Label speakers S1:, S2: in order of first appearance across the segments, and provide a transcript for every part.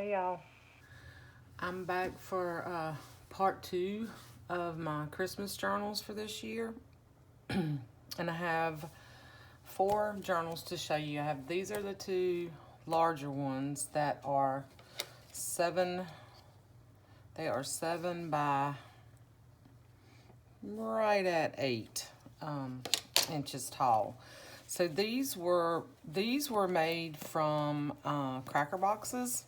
S1: Hey y'all. I'm back for part 2 of my Christmas journals for this year. And I have 4 journals to show you. These are the 2 larger ones that are 7, they are 7 by right at 8 inches tall. So these were made from cracker boxes,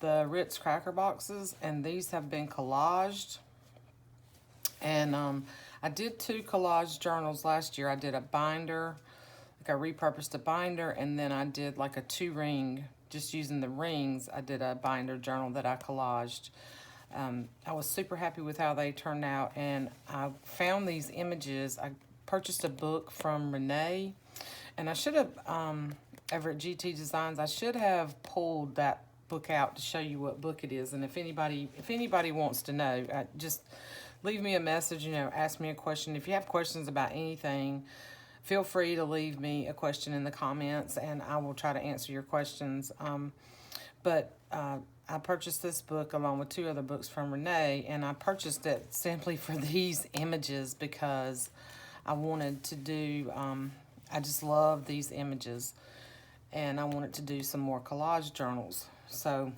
S1: the Ritz cracker boxes, and these have been collaged. And I did 2 collage journals last year. I did a binder, like I repurposed a binder, and then I did like a 2-ring, just using the rings. I did a binder journal that I collaged. I was super happy with how they turned out, and I found these images. I purchased a book from Renee, and I should have, over at GT Designs, I should have pulled that book out to show you what book it is. And if anybody wants to know, just leave me a message, ask me a question. If you have questions about anything, feel free to leave me a question in the comments, and I will try to answer your questions. I purchased this book along with 2 other books from Renee, and I purchased it simply for these images because I wanted to do, I just love these images, and I wanted to do some more collage journals. So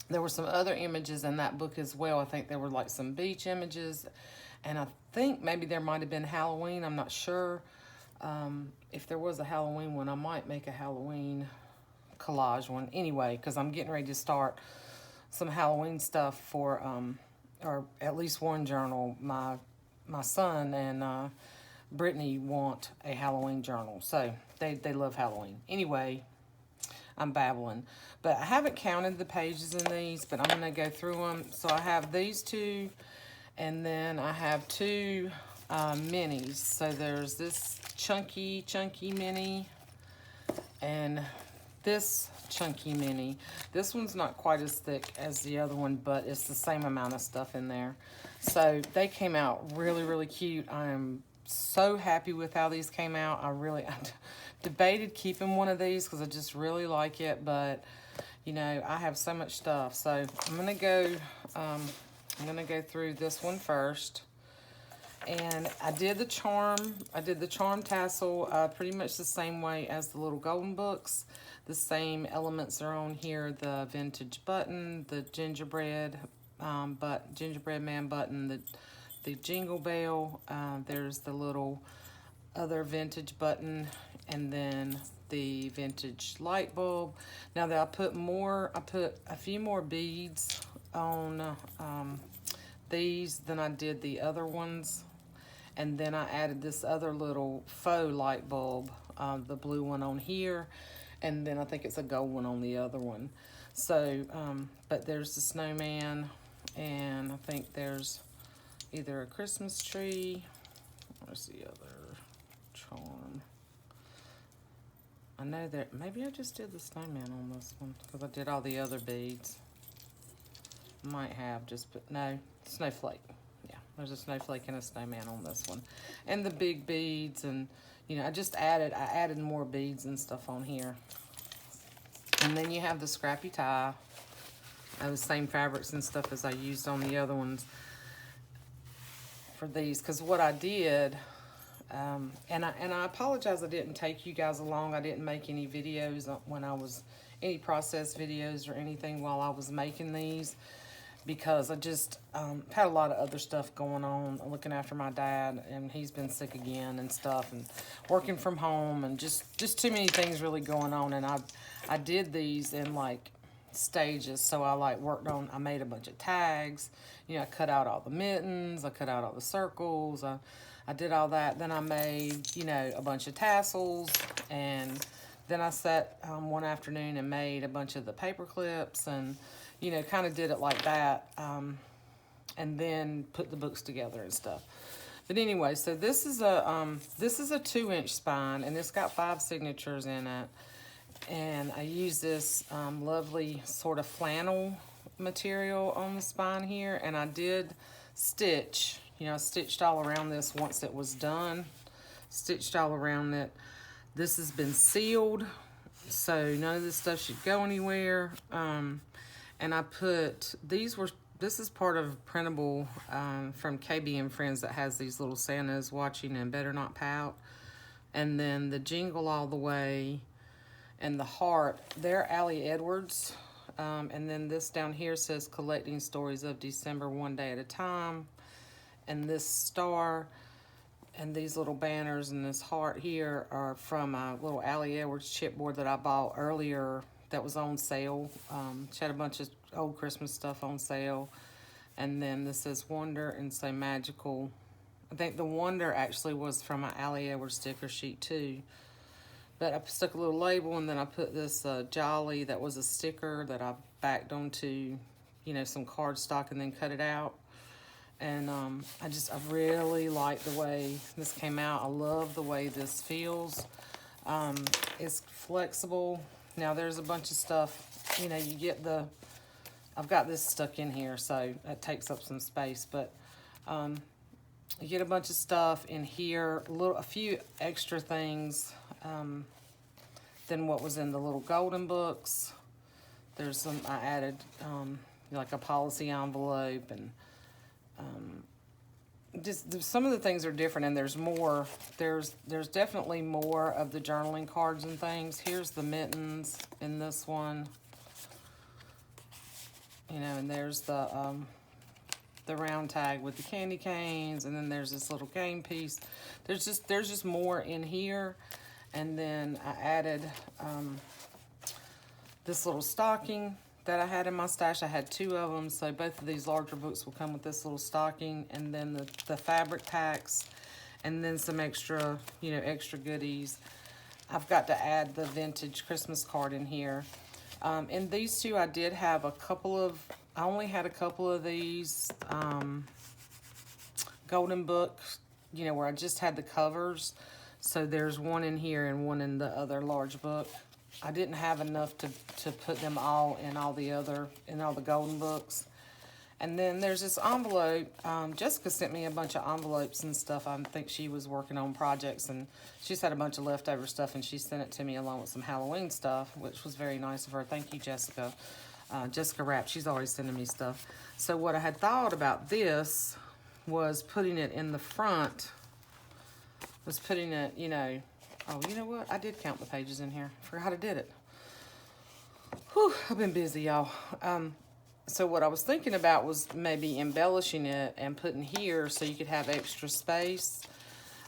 S1: there were some other images in that book as well. I think there were like some beach images, and I think maybe there might have been Halloween. I'm not sure. If there was a Halloween one, I might make a Halloween collage one anyway, because I'm getting ready to start some Halloween stuff for, or at least one journal. My son and Brittany want a Halloween journal, so they love Halloween. Anyway, I'm babbling, but I haven't counted the pages in these, but I'm going to go through them. So I have these 2, and then I have 2 minis. So there's this chunky mini, and this chunky mini. This one's not quite as thick as the other one, but it's the same amount of stuff in there. So they came out really cute. I am so happy with how these came out. I debated keeping one of these because I just really like it, but I have so much stuff. So I'm gonna go through this one first. And I did the charm tassel pretty much the same way as the little golden books. The same elements are on here: the vintage button, the gingerbread man button, the jingle bell. There's the little other vintage button, and then the vintage light bulb. Now that I put a few more beads on these than I did the other ones. And then I added this other little faux light bulb, the blue one on here, and then I think it's a gold one on the other one. So, but there's the snowman, and I think there's either a Christmas tree, where's the other charm? I know that, maybe I just did the snowman on this one, because I did all the other beads. Might have just put, no, snowflake. There's a snowflake and a snowman on this one. And the big beads, and I added more beads and stuff on here. And then you have the scrappy tie, the same fabrics and stuff as I used on the other ones for these. Because what I did, and I apologize I didn't take you guys along. I didn't make any videos any process videos or anything while I was making these, because I just had a lot of other stuff going on, looking after my dad, and he's been sick again and stuff, and working from home, and just too many things really going on. And I did these in like stages. So I made a bunch of tags. I cut out all the mittens, I cut out all the circles, I did all that. Then I made, a bunch of tassels, and then I sat one afternoon and made a bunch of the paper clips, and kind of did it like that, and then put the books together and stuff. But anyway, so this is a 2-inch spine, and it's got 5 signatures in it. And I use this lovely sort of flannel material on the spine here, and I did stitch. I stitched all around this once it was done. Stitched all around it. This has been sealed. so none of this stuff should go anywhere. And I put, this is part of printable from KB and Friends that has these little Santas watching and better not pout. And then the Jingle All the Way and the heart, they're Allie Edwards. And then this down here says Collecting Stories of December, One Day at a Time. And this star and these little banners and this heart here are from a little Allie Edwards chipboard that I bought earlier that was on sale. She had a bunch of old Christmas stuff on sale. And then this says Wonder and Say Magical. I think the Wonder actually was from an Allie Edwards sticker sheet too. But I stuck a little label, and then I put this Jolly that was a sticker that I backed onto, you know, some cardstock and then cut it out. And I really like the way this came out. I love the way this feels. It's flexible. Now there's a bunch of stuff, you know, you get the, I've got this stuck in here, so that takes up some space, but you get a bunch of stuff in here, a few extra things than what was in the little golden books. There's some, I added like a policy envelope, and just some of the things are different, and there's more. There's definitely more of the journaling cards and things. Here's the mittens in this one, you know, and there's the round tag with the candy canes, and then there's this little game piece. There's just more in here. And then I added this little stocking that I had in my stash. I had 2 of them, so both of these larger books will come with this little stocking, and then the fabric packs, and then some extra, you know, extra goodies. I've got to add the vintage Christmas card in here. In these two, I did have I only had a couple of these golden books, you know, where I just had the covers. So there's one in here and one in the other large book. I didn't have enough to put them all in all the golden books. And then there's this envelope. Jessica sent me a bunch of envelopes and stuff. I think she was working on projects, and she's had a bunch of leftover stuff, and she sent it to me along with some Halloween stuff, which was very nice of her. Thank you, Jessica. Jessica Rapp, she's always sending me stuff. So what I had thought about this was putting it in the front, was putting it, you know, oh, you know what? I did count the pages in here. Forgot I did it. Whew, I've been busy, y'all. So what I was thinking about was maybe embellishing it and putting here so you could have extra space.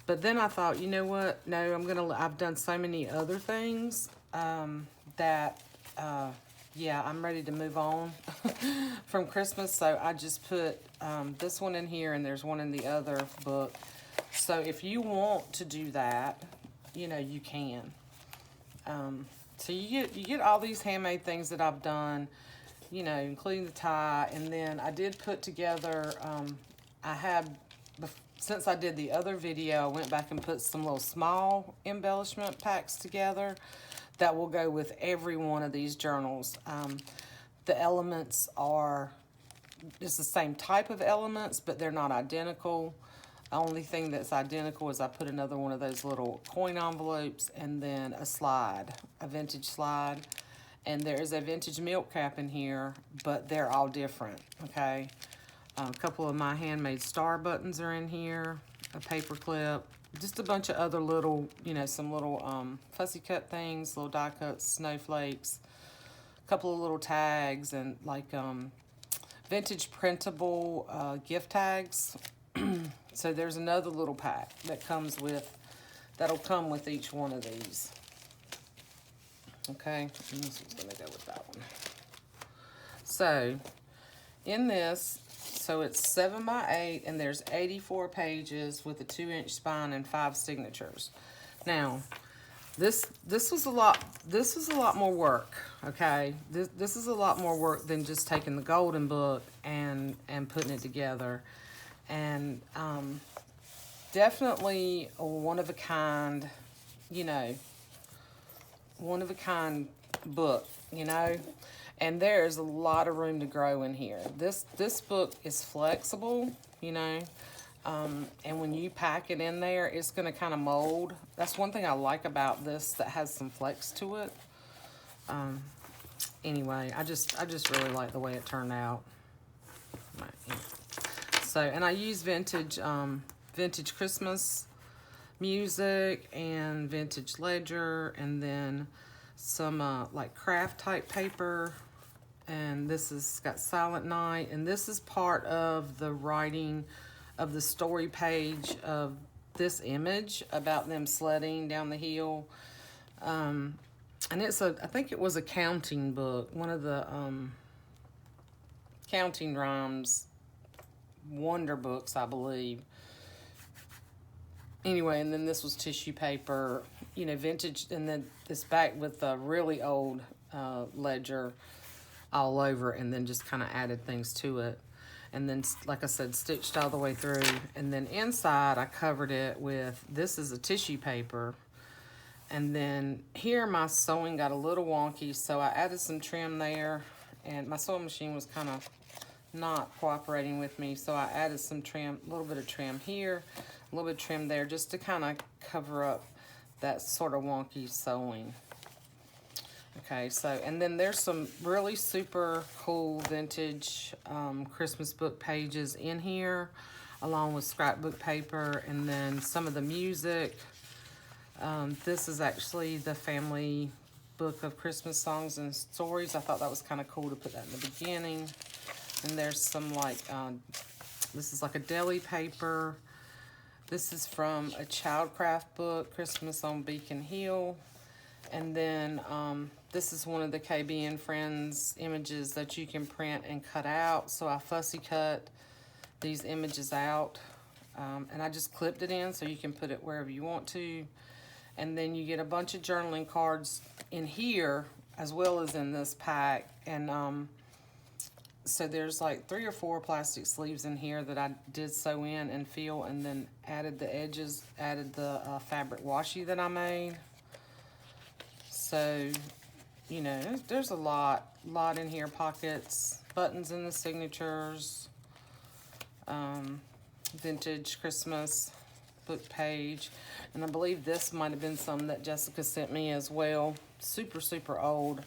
S1: But then I thought, you know what? No, I've done so many other things that, yeah, I'm ready to move on from Christmas. So I just put this one in here, and there's one in the other book. So if you want to do that, you know, you can. So you get all these handmade things that I've done, you know, including the tie. And then I did put together, since I did the other video, I went back and put some little small embellishment packs together that will go with every one of these journals. The elements it's the same type of elements, but they're not identical. The only thing that's identical is I put another one of those little coin envelopes, and then a vintage slide. And there is a vintage milk cap in here, but they're all different, okay? A couple of my handmade star buttons are in here, a paper clip, just a bunch of other little, you know, some little fussy cut things, little die cuts, snowflakes, a couple of little tags, and like vintage printable gift tags. So there's another little pack that'll come with each one of these. Okay, and this is gonna go with that one. So in this, so it's 7 by 8, and there's 84 pages with a 2-inch spine and 5 signatures. Now, this was a lot more work. Okay, this is a lot more work than just taking the golden book and putting it together. And definitely a one-of-a-kind, you know, one-of-a-kind book, you know, and there's a lot of room to grow in here. This book is flexible, you know, and when you pack it in there, it's going to kind of mold. That's one thing I like about this that has some flex to it. Anyway, I just really like the way it turned out. So, and I use vintage Christmas music and vintage ledger, and then some like craft type paper. And this has got Silent Night, and this is part of the writing of the story page of this image about them sledding down the hill. And I think it was a counting book, one of the counting rhymes wonder books, I believe. Anyway, and then this was tissue paper, you know, vintage, and then this back with a really old ledger all over, and then just kind of added things to it. And then, like I said, stitched all the way through. And then inside, I covered it with, this is a tissue paper. And then here, my sewing got a little wonky, so I added some trim there. And my sewing machine was kind of not cooperating with me, so I added some trim, a little bit of trim here, a little bit of trim there, just to kind of cover up that sort of wonky sewing. Okay, so, and then there's some really super cool vintage Christmas book pages in here, along with scrapbook paper, and then some of the music. This is actually the family book of Christmas songs and stories. I thought that was kind of cool to put that in the beginning. And there's some like, this is like a deli paper. This is from a childcraft book, Christmas on Beacon Hill. And then this is one of the KB and Friends images that you can print and cut out. So I fussy cut these images out. And I just clipped it in so you can put it wherever you want to. And then you get a bunch of journaling cards in here as well as in this pack. And so there's like 3 or 4 plastic sleeves in here that I did sew in and fill, and then added the edges, added the fabric washi that I made. So, you know, there's a lot in here. Pockets, buttons in the signatures, vintage Christmas book page. And I believe this might have been some that Jessica sent me as well. Super, super old.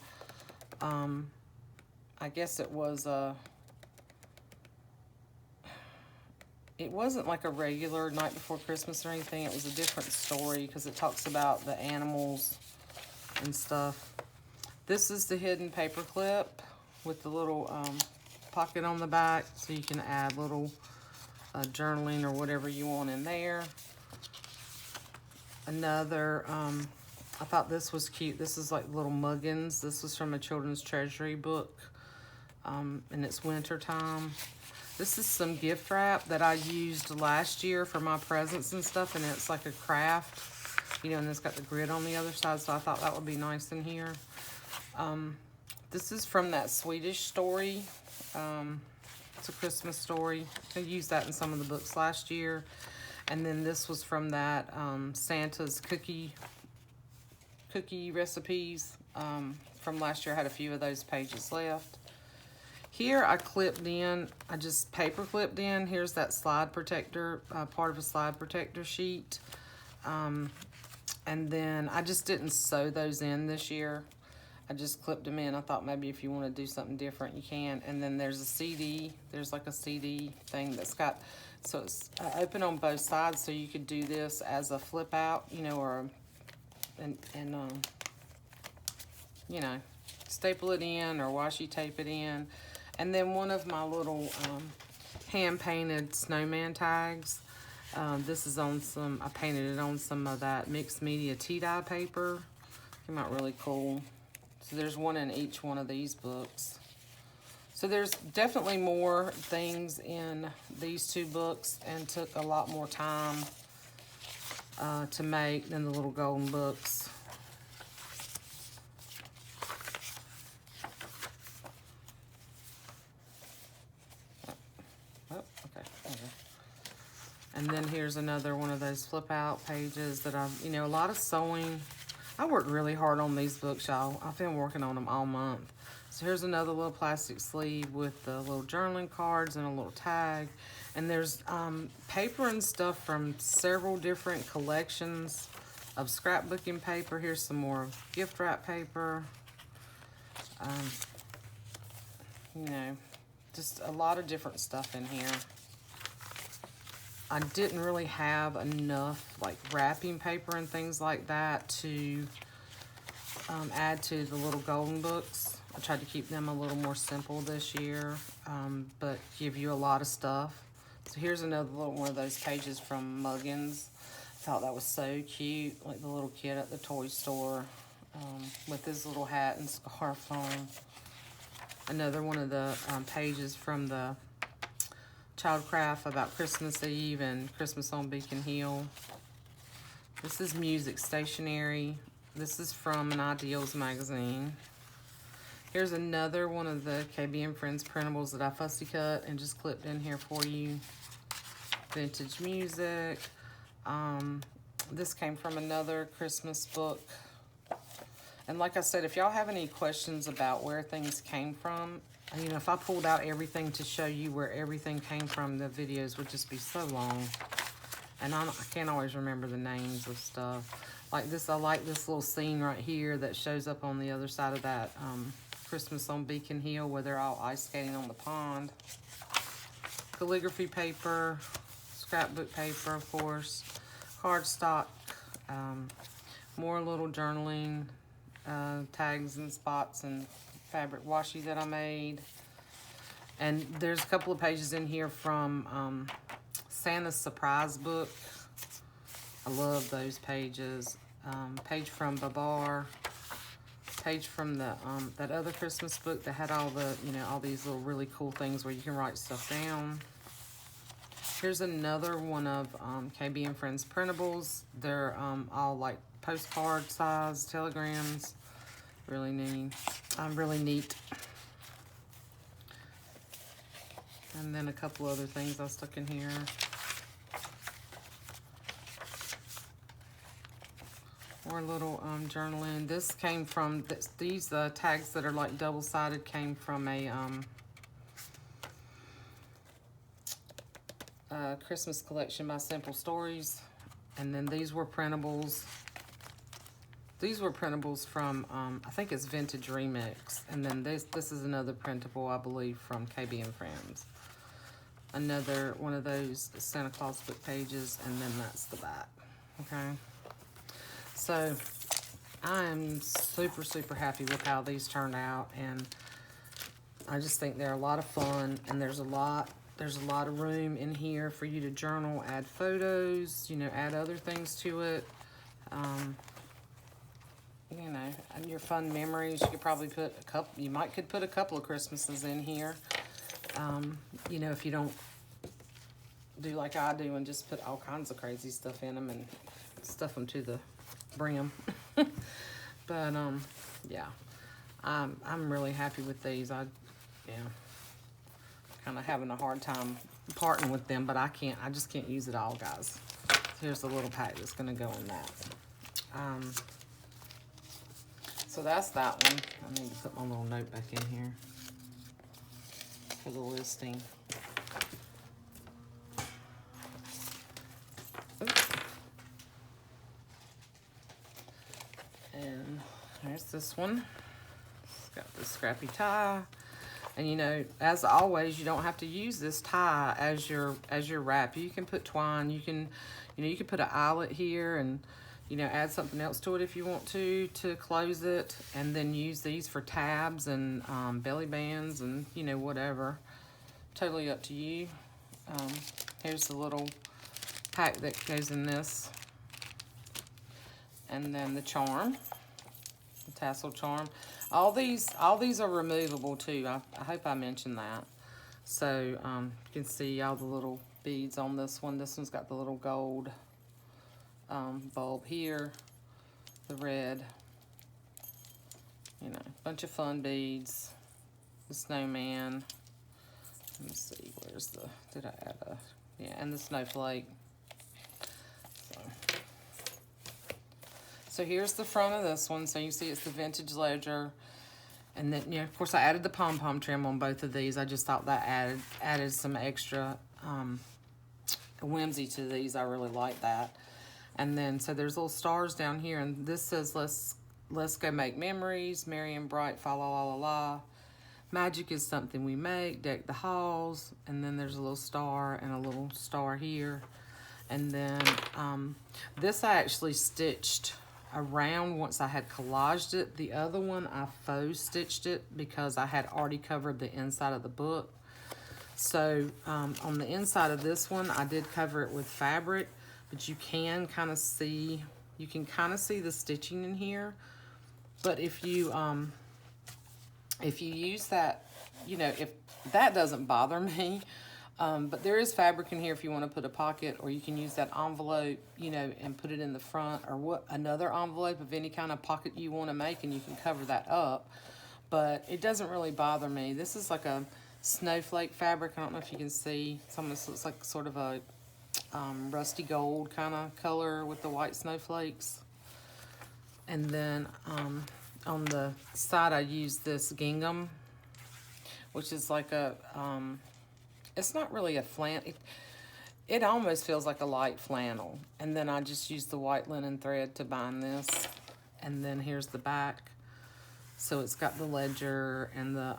S1: I guess it was it wasn't like a regular Night Before Christmas or anything. It was a different story because it talks about the animals and stuff. This is the hidden paperclip with the little pocket on the back, so you can add little journaling or whatever you want in there. Another, I thought this was cute. This is like little muggins. This was from a children's treasury book, and it's winter time. This is some gift wrap that I used last year for my presents and stuff, and it's like a craft, you know, and it's got the grid on the other side, so I thought that would be nice in here. This is from that Swedish story. It's a Christmas story. I used that in some of the books last year. And then this was from that Santa's cookie recipes from last year. I had a few of those pages left. Here I clipped in, I just paper clipped in. Here's that slide protector, part of a slide protector sheet. And then I just didn't sew those in this year. I just clipped them in. I thought maybe if you want to do something different, you can. And then there's a CD. There's like a CD thing that's got, so it's open on both sides, so you could do this as a flip out, you know, or, you know, staple it in or washi tape it in. And then one of my little hand-painted snowman tags. This is on some, I painted it on some of that mixed media tea-dye paper. Came out really cool. So there's one in each one of these books. So there's definitely more things in these 2 books and took a lot more time to make than the little golden books. And then here's another one of those flip out pages that I've, you know, a lot of sewing. I worked really hard on these books, y'all. I've been working on them all month. So here's another little plastic sleeve with the little journaling cards and a little tag. And there's paper and stuff from several different collections of scrapbooking paper. Here's some more gift wrap paper. You know, just a lot of different stuff in here. I didn't really have enough like wrapping paper and things like that to add to the little golden books. I tried to keep them a little more simple this year, but give you a lot of stuff. So here's another little one of those pages from Muggins. I thought that was so cute, like the little kid at the toy store with his little hat and scarf on. Another one of the pages from the Childcraft about Christmas Eve and Christmas on Beacon Hill. This is music stationery. This is from an Ideals magazine. Here's another one of the KB and Friends printables that I fussy cut and just clipped in here for you. Vintage music. This came from another Christmas book. And like I said, if y'all have any questions about where things came from, you know, if I pulled out everything to show you where everything came from, the videos would just be so long. And I can't always remember the names of stuff. Like this, I like this little scene right here that shows up on the other side of that Christmas on Beacon Hill where they're all ice skating on the pond. Calligraphy paper, scrapbook paper, of course, cardstock, more little journaling, tags and spots and fabric washi that I made. And there's a couple of pages in here from Santa's Surprise Book. I love those pages. Page from Babar. Page from the that other Christmas book that had all the, you know, all these little really cool things where you can write stuff down. Here's another one of KB and Friends printables. They're all like postcard size telegrams. Really neat. Really neat. And then a couple other things I stuck in here. More little journaling. This came from, these tags that are like double-sided came from a Christmas collection by Simple Stories. And then these were printables. These were printables from, I think it's Vintage Remix. And then this is another printable, I believe, from KB and Friends. Another one of those Santa Claus book pages, and then that's the back, okay? So, I am super, super happy with how these turned out, and I just think they're a lot of fun, and there's a lot of room in here for you to journal, add photos, you know, add other things to it. You know, and your fun memories. You could probably put a couple. You could put a couple of Christmases in here. You know, if you don't do like I do and just put all kinds of crazy stuff in them and stuff them to the brim. But yeah, I'm really happy with these. Yeah, kind of having a hard time parting with them, but I just can't use it all, guys. Here's the little pack that's gonna go in that. So that's that one. I need to put my little note back in here for the listing. Oops. And there's this one. It's got the scrappy tie. And you know, as always, you don't have to use this tie as your wrap. You can put twine. You can put an eyelet here and, you know, add something else to it if you want to close it, and then use these for tabs and belly bands and, you know, whatever. Totally up to you. Here's the little pack that goes in this. And then the charm, the Tassel Charm. All these are removable too. I hope I mentioned that. So you can see all the little beads on this one. This one's got the little gold bulb here, the red, you know, bunch of fun beads, the snowman. Let me see, where's the, did I add a, yeah, and the snowflake. So here's the front of this one. So you see it's the vintage ledger. And then, you know, of course I added the pom-pom trim on both of these. I just thought that added some extra whimsy to these. I really like that. And then, so there's little stars down here, and this says, let's go make memories, merry and bright, fa la la la la. Magic is something we make, deck the halls, and then there's a little star and a little star here. And then this I actually stitched around once I had collaged it. The other one I faux stitched it because I had already covered the inside of the book. So on the inside of this one, I did cover it with fabric, but you can kind of see, the stitching in here. But if you use that, if that doesn't bother me, but there is fabric in here if you want to put a pocket, or you can use that envelope, and put it in the front, or another envelope of any kind of pocket you want to make, and you can cover that up. But it doesn't really bother me. This is like a snowflake fabric. I don't know if you can see. Some of this looks like sort of a rusty gold kind of color with the white snowflakes. And then on the side I use this gingham, which is like a, it's not really a flannel. It almost feels like a light flannel. And then I just use the white linen thread to bind this. And then here's the back. So it's got the ledger and the,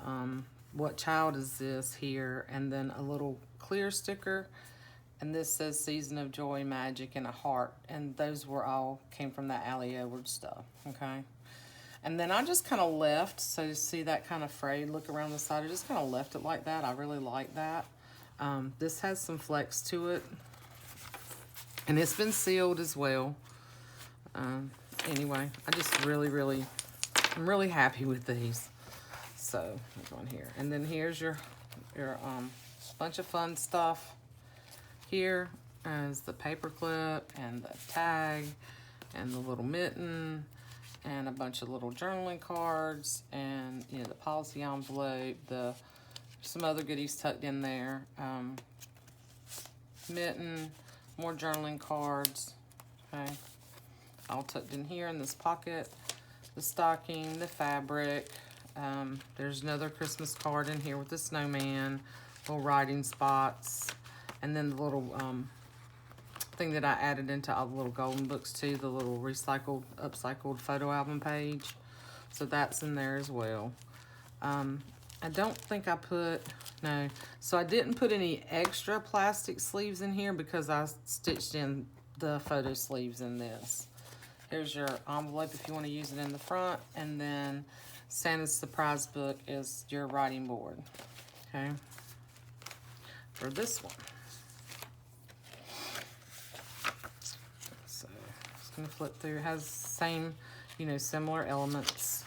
S1: what child is this here? And then a little clear sticker. And this says Season of Joy, Magic, and a heart. And those came from that Allie Edwards stuff, okay? And then I just kind of left, so you see that kind of frayed look around the side. I just kind of left it like that. I really like that. This has some flex to it. And it's been sealed as well. Anyway, I just I'm really happy with these. So, let's go in here. And then here's your bunch of fun stuff. Here is the paperclip and the tag and the little mitten and a bunch of little journaling cards and the policy envelope, some other goodies tucked in there. Mitten, more journaling cards, okay, all tucked in here in this pocket. The stocking, the fabric. There's another Christmas card in here with the snowman, little writing spots. And then the little thing that I added into all the little golden books too, the little upcycled photo album page. So that's in there as well. I don't think so I didn't put any extra plastic sleeves in here because I stitched in the photo sleeves in this. Here's your envelope if you want to use it in the front. And then Santa's surprise book is your writing board, okay, for this one. Gonna flip through. It has same, similar elements.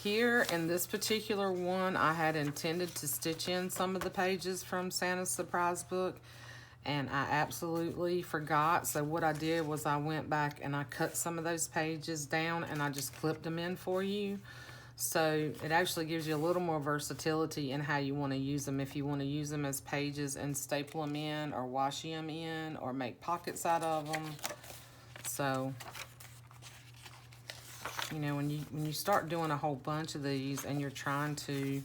S1: Here in this particular one, I had intended to stitch in some of the pages from Santa's surprise book, and I absolutely forgot. So what I did was I went back and I cut some of those pages down and I just clipped them in for you. So it actually gives you a little more versatility in how you want to use them. If you want to use them as pages and staple them in or washi them in or make pockets out of them. So, when you start doing a whole bunch of these and you're trying to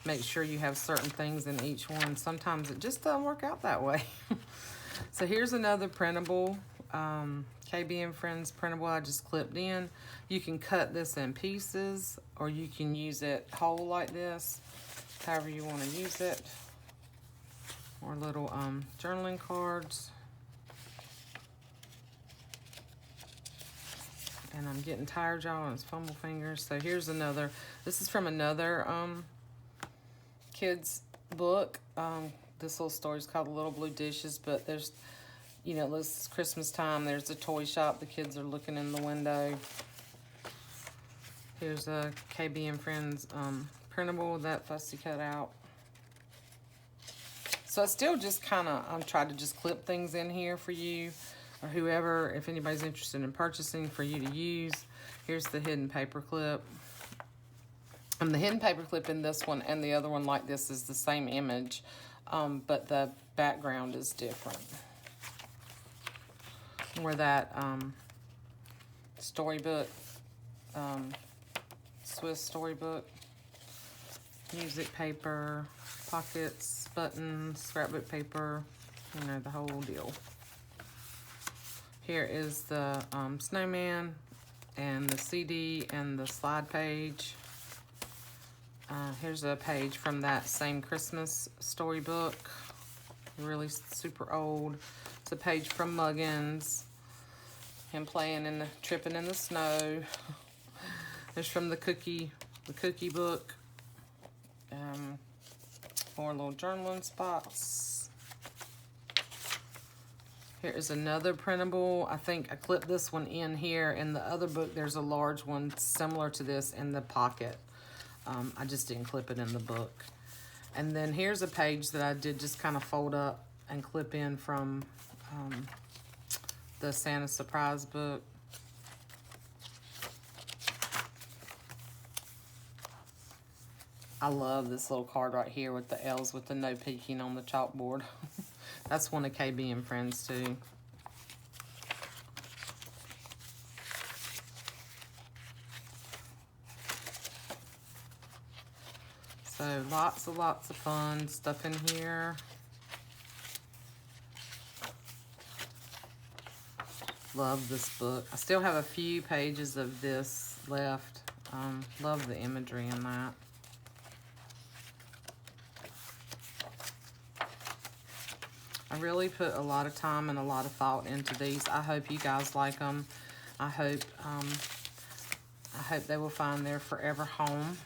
S1: make sure you have certain things in each one, sometimes it just doesn't work out that way. So here's another printable, KB and Friends printable I just clipped in. You can cut this in pieces or you can use it whole like this, however you want to use it. More little journaling cards. And I'm getting tired, y'all, and it's fumble fingers. So here's another, this is from another kid's book. This little story is called The Little Blue Dishes, but there's, it's Christmas time. There's a toy shop. The kids are looking in the window. Here's a KB and Friends printable with that fussy cut out. So I still just kind of, tried to just clip things in here for you or whoever, if anybody's interested in purchasing for you to use. Here's the hidden paper clip. And the hidden paper clip in this one and the other one like this is the same image, but the background is different. Where that storybook, Swiss storybook, music paper, pockets, buttons, scrapbook paper, the whole deal. Here is the snowman and the CD and the slide page. Here's a page from that same Christmas storybook. Really super old. It's a page from Muggins. Him playing in the, tripping in the snow. There's from the cookie book. More little journaling spots. Here is another printable. I think I clipped this one in here. In the other book, there's a large one similar to this in the pocket. I just didn't clip it in the book. And then here's a page that I did just kind of fold up and clip in from the Santa Surprise book. I love this little card right here with the L's with the no peeking on the chalkboard. That's one of KB and Friends too. So lots of fun stuff in here. Love this book. I still have a few pages of this left. Love the imagery in that. I really put a lot of time and a lot of thought into these. I hope you guys like them. I hope they will find their forever home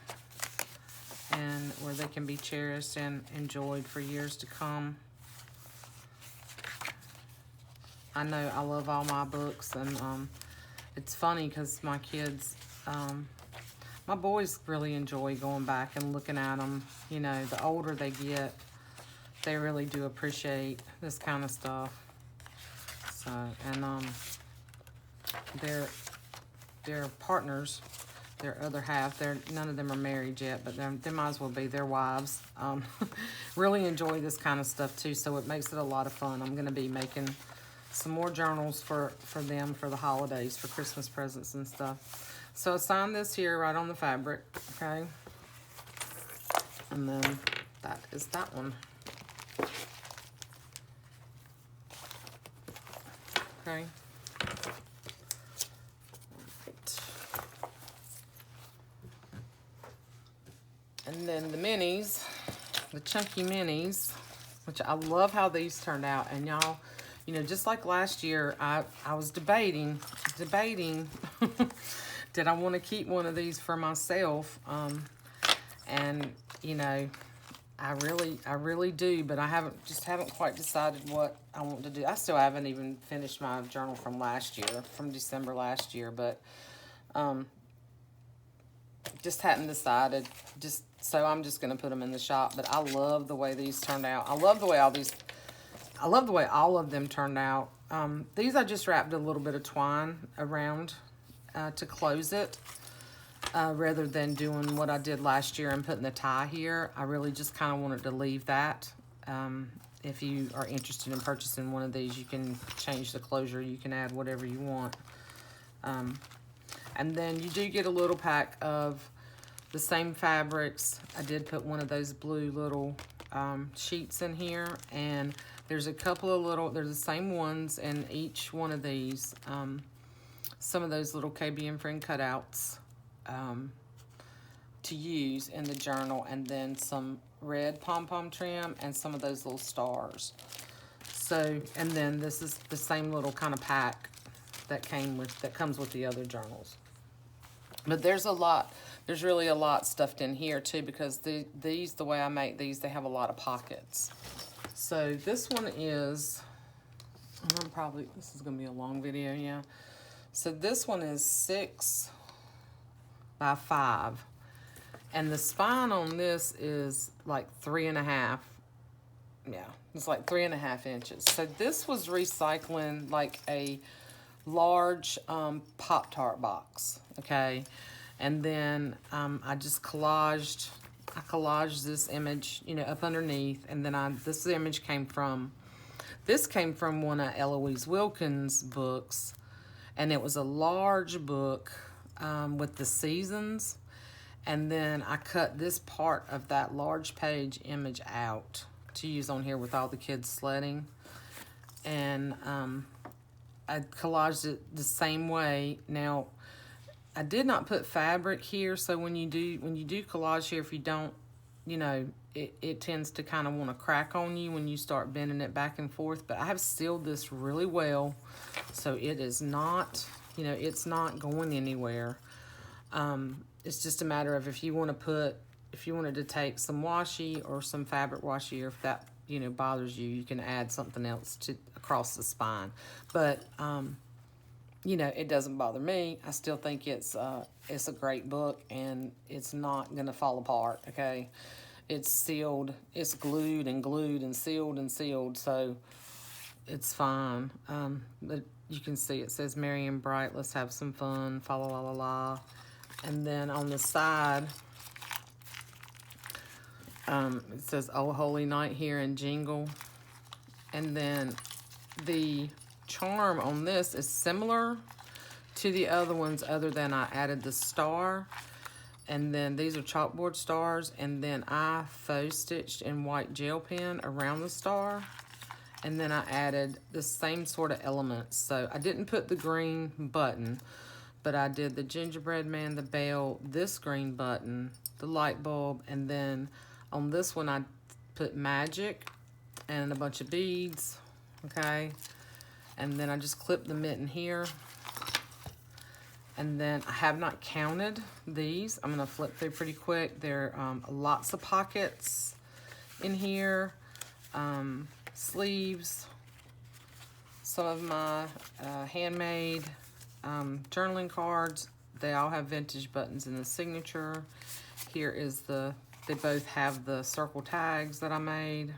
S1: and where they can be cherished and enjoyed for years to come. I know I love all my books, and it's funny because my kids, my boys really enjoy going back and looking at them. You know, the older they get, they really do appreciate this kind of stuff. So, and their partners, their other half, none of them are married yet, but they might as well be their wives. Really enjoy this kind of stuff too, so it makes it a lot of fun. I'm going to be making some more journals for them for the holidays, for Christmas presents and stuff. So I signed this here right on the fabric, okay? And then that is that one. Okay. And then the minis, the chunky minis, which I love how these turned out. And y'all, you know, just like last year, I was debating, did I want to keep one of these for myself? And, you know, I really do, but I haven't quite decided what I want to do. I still haven't even finished my journal from last year, from December last year, but just hadn't decided. So I'm just going to put them in the shop. But I love the way these turned out. I love the way all of them turned out. These I just wrapped a little bit of twine around to close it. Rather than doing what I did last year and putting the tie here. I really just kind of wanted to leave that. If you are interested in purchasing one of these, you can change the closure. You can add whatever you want. And then you do get a little pack of the same fabrics. I did put one of those blue little sheets in here. And there's a couple of little, there's the same ones in each one of these. Some of those little KB and Friend cutouts. To use in the journal, and then some red pom-pom trim and some of those little stars. So, and then this is the same little kind of pack that comes with the other journals. But there's really a lot stuffed in here too, because the way I make these, they have a lot of pockets. So this one is, this is gonna be a long video, yeah. So this one is 6 by 5, and the spine on this is like 3.5. Yeah, it's like 3.5 inches. So this was recycling like a large Pop-Tart box, okay? And then I just collaged this image, you know, up underneath, and then this image came from one of Eloise Wilkins' books, and it was a large book with the seasons, and then I cut this part of that large page image out to use on here with all the kids sledding, and I collaged it the same way. Now I did not put fabric here, so when you do collage here, if you don't, you know, it tends to kind of want to crack on you when you start bending it back and forth. But I have sealed this really well, so it is not, you know, it's not going anywhere. It's just a matter of if you wanted to take some washi or some fabric washi, or if that, you know, bothers you, you can add something else across the spine. But you know, it doesn't bother me. I still think it's a great book, and it's not gonna fall apart. Okay, it's sealed, it's glued and glued and sealed, so it's fine. But you can see it says Merry and Bright, let's have some fun, fa la la la la. And then on the side, it says Oh Holy Night here in Jingle. And then the charm on this is similar to the other ones, other than I added the star. And then these are chalkboard stars, and then I faux stitched in white gel pen around the star. And then I added the same sort of elements. So I didn't put the green button, but I did the gingerbread man, the bell, this green button, the light bulb, and then on this one I put magic and a bunch of beads, okay? And then I just clipped the mitten here. And then I have not counted these. I'm gonna flip through pretty quick. There are lots of pockets in here, sleeves, some of my handmade journaling cards. They all have vintage buttons in the signature. Here is they both have the circle tags that I made.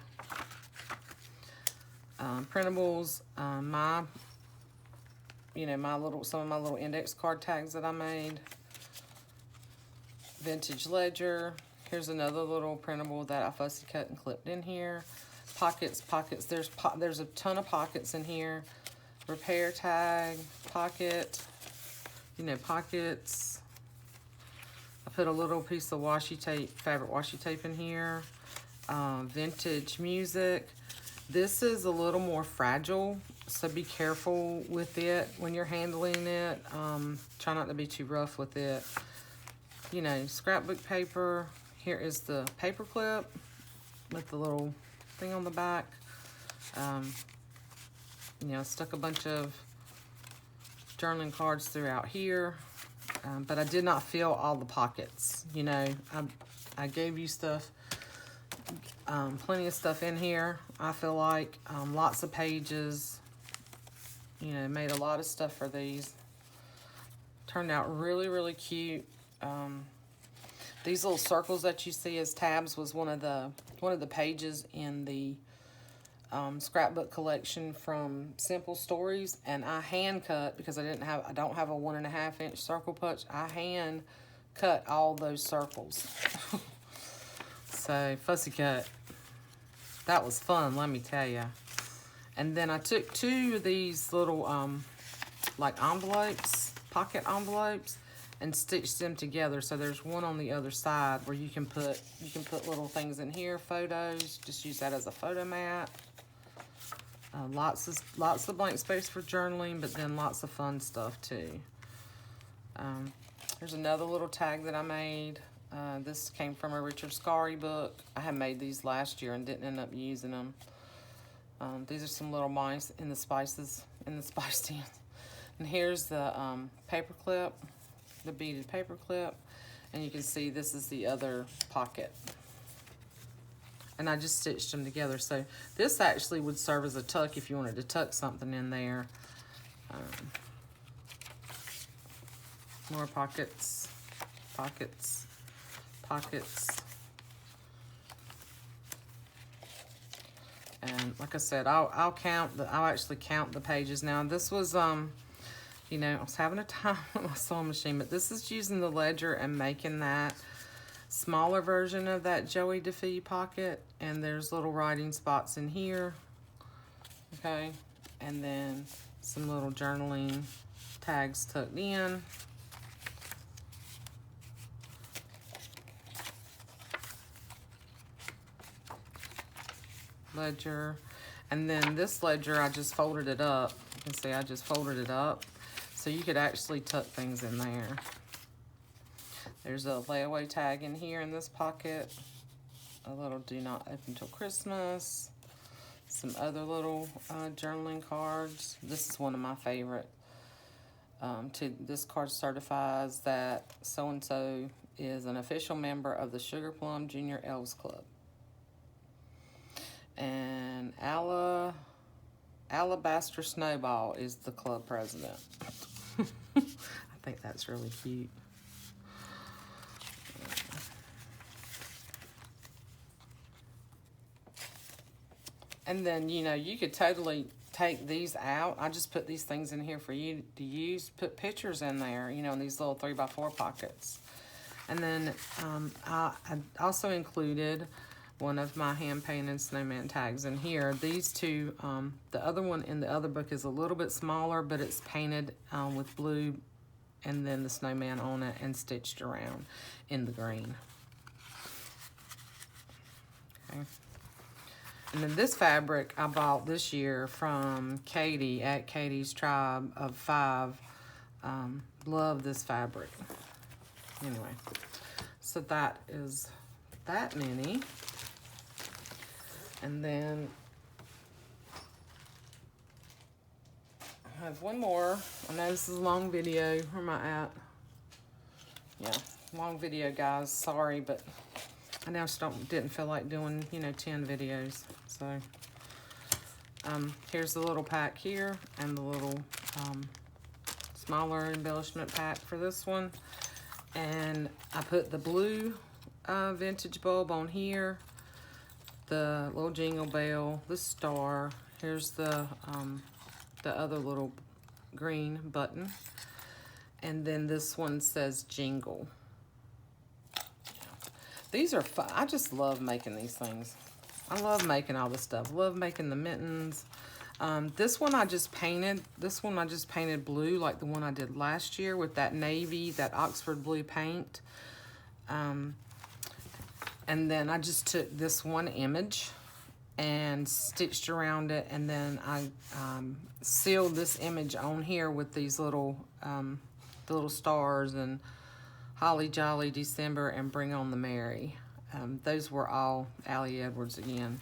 S1: Printables, some of my little index card tags that I made. Vintage ledger. Here's another little printable that I fussy cut and clipped in here. Pockets. There's a ton of pockets in here. Repair tag, pocket, pockets. I put a little piece of washi tape, fabric washi tape in here. Vintage music. This is a little more fragile, so be careful with it when you're handling it. Try not to be too rough with it. Scrapbook paper. Here is the Paperclip with the little thing on the back. Stuck a bunch of journaling cards throughout here, but I did not fill all the pockets. I gave you stuff, plenty of stuff in here. I feel like lots of pages. Made a lot of stuff for these. Turned out really, really cute. These little circles that you see as tabs was one of the pages in the scrapbook collection from Simple Stories, and I hand cut, because I don't have a 1.5 inch circle punch. I hand cut all those circles. So fussy cut. That was fun, let me tell you. And then I took 2 of these little like envelopes, pocket envelopes, and stitched them together. So there's one on the other side where you can put little things in here, photos. Just use that as a photo mat. Lots of blank space for journaling, but then lots of fun stuff too. There's another little tag that I made. This came from a Richard Scarry book. I had made these last year and didn't end up using them. These are some little mice in the spice tin. And here's the paper clip, the beaded paper clip, and you can see this is the other pocket. And I just stitched them together. So this actually would serve as a tuck if you wanted to tuck something in there. More pockets, pockets, pockets. And like I said, I'll actually count the pages. Now this was, I was having a time with my sewing machine, but this is using the ledger and making that smaller version of that Joey DeFee pocket. And there's little writing spots in here, okay? And then some little journaling tags tucked in. Ledger. And then this ledger, I just folded it up. You can see I just folded it up. So you could actually tuck things in there. There's a layaway tag in here in this pocket. A little do not open till Christmas. Some other little journaling cards. This is one of my favorite. This card certifies that so-and-so is an official member of the Sugar Plum Junior Elves Club. And Alabaster Snowball is the club president. I think that's really cute. And then, you know, you could totally take these out. I just put these things in here for you to use. Put pictures in there, you know, in these little 3x4 pockets. And then I also included one of my hand-painted snowman tags in here. These two, the other one in the other book is a little bit smaller, but it's painted with blue and then the snowman on it and stitched around in the green. Okay. And then this fabric I bought this year from Katie at Katie's Tribe of 5. Love this fabric. Anyway, so that is that many. And then I have one more. I know this is a long video. Where am I at? Yeah, long video, guys. Sorry, but I now just didn't feel like doing, you know, 10 videos. So here's the little pack here and the little smaller embellishment pack for this one. And I put the blue vintage bulb on here, the little jingle bell, the star. Here's the other little green button. And then this one says jingle. These are fun. I just love making these things. I love making all this stuff. Love making the mittens. This one I just painted. This one I just painted blue like the one I did last year with that navy, that Oxford blue paint. And then I just took this one image and stitched around it, and then I sealed this image on here with these little the little stars and Holly Jolly December and Bring on the Merry. Those were all Allie Edwards again.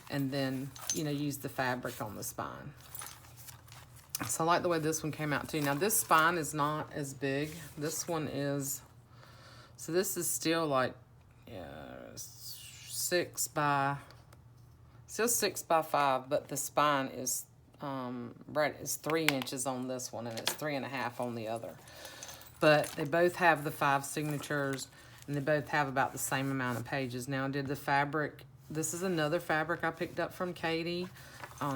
S1: And then, you know, use the fabric on the spine. So I like the way this one came out too. Now this spine is not as big. This one is, so this is still like 6 by 5, but the spine is it's 3 inches on this one and it's 3.5 on the other. But they both have the 5 signatures and they both have about the same amount of pages. Now I did the fabric. This is another fabric I picked up from Katie.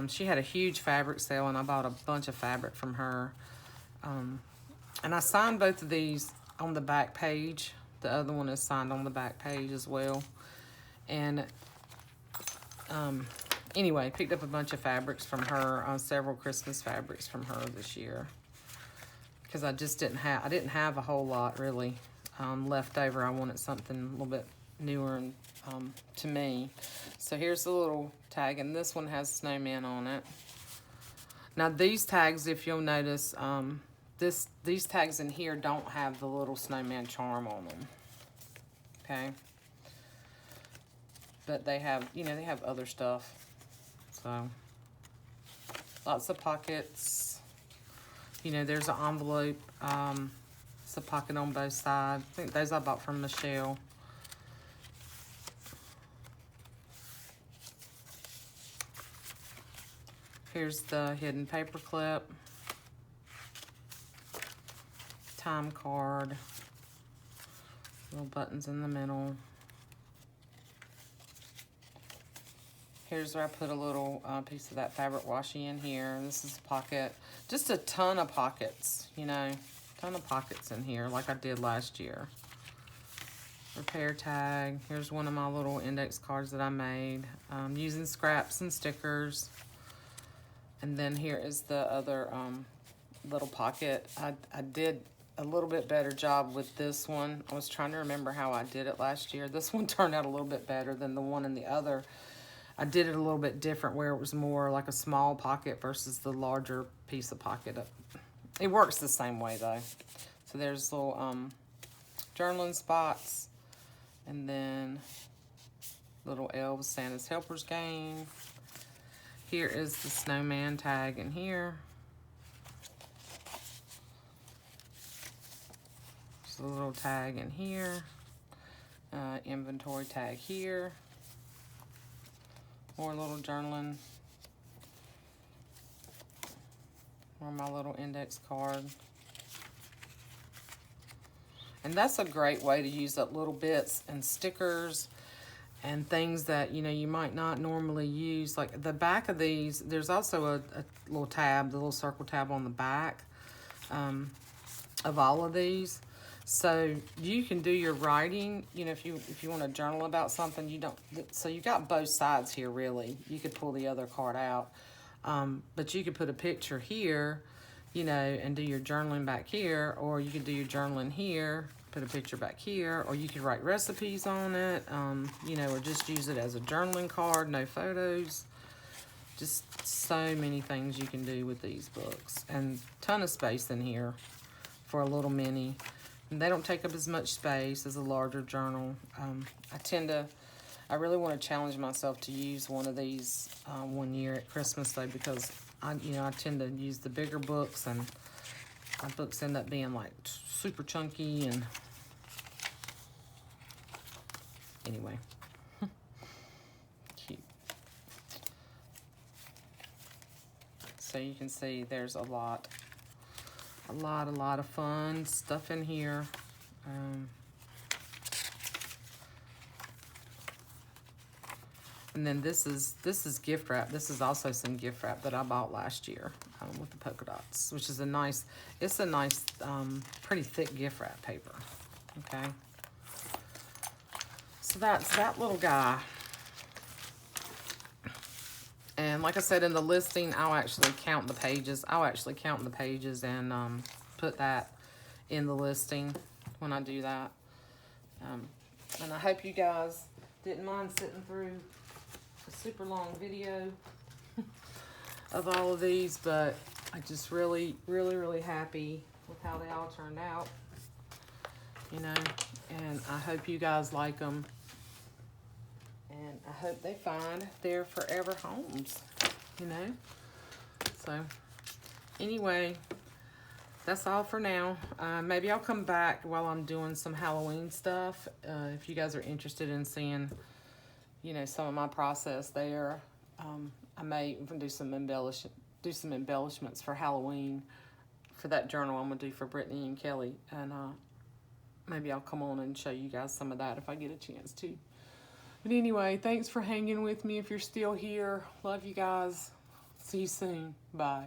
S1: She had a huge fabric sale and I bought a bunch of fabric from her. And I signed both of these on the back page. The other one is signed on the back page as well. And anyway, picked up a bunch of fabrics from her, several Christmas fabrics from her this year. Because I just didn't have a whole lot really left over. I wanted something a little bit newer and to me. So here's the little tag, and this one has Snowman on it. Now these tags, if you'll notice, these tags in here don't have the little Snowman charm on them. Okay. But they have, you know, they have other stuff. So lots of pockets. You know, there's an envelope. It's a pocket on both sides. I think those I bought from Michelle. Here's the hidden paper clip. Time card. Little buttons in the middle. Here's where I put a little piece of that fabric washi in here. This is a pocket. Just a ton of pockets, you know. Ton of pockets in here like I did last year. Repair tag. Here's one of my little index cards that I made. Using scraps and stickers. And then here is the other little pocket. I did a little bit better job with this one. I was trying to remember how I did it last year. This one turned out a little bit better than the one in the other. I did it a little bit different where it was more like a small pocket versus the larger piece of pocket. It works the same way though. So there's little journaling spots. And then little elves, Santa's Helpers game. Here is the Snowman tag in here. There's a little tag in here. Inventory tag here. More little journaling. Or my little index card. And that's a great way to use up little bits and stickers and things that, you know, you might not normally use. Like the back of these, there's also a little tab, the little circle tab on the back of all of these. So you can do your writing, you know, if you want to journal about something, you don't, so you got both sides here really. You could pull the other card out, but you could put a picture here, you know, and do your journaling back here, or you could do your journaling here, put a picture back here, or you could write recipes on it, you know, or just use it as a journaling card, no photos. Just so many things you can do with these books, and ton of space in here for a little mini. And they don't take up as much space as a larger journal. I really want to challenge myself to use one of these one year at Christmas though, because I tend to use the bigger books, and my books end up being like super chunky, and anyway, cute. So you can see there's a lot of fun stuff in here. And then this is gift wrap. This is also some gift wrap that I bought last year with the polka dots, which is it's a nice, pretty thick gift wrap paper. Okay. So that's that little guy. And like I said in the listing, I'll actually count the pages. I'll actually count the pages and put that in the listing when I do that. And I hope you guys didn't mind sitting through a super long video of all of these, but I'm just really happy with how they all turned out, you know, and I hope you guys like them. And I hope they find their forever homes, you know. So, anyway, that's all for now. Maybe I'll come back while I'm doing some Halloween stuff. If you guys are interested in seeing, you know, some of my process there, I may even do some embellishments for Halloween for that journal I'm gonna do for Brittany and Kelly, and maybe I'll come on and show you guys some of that if I get a chance to. But anyway, thanks for hanging with me if you're still here. Love you guys. See you soon. Bye.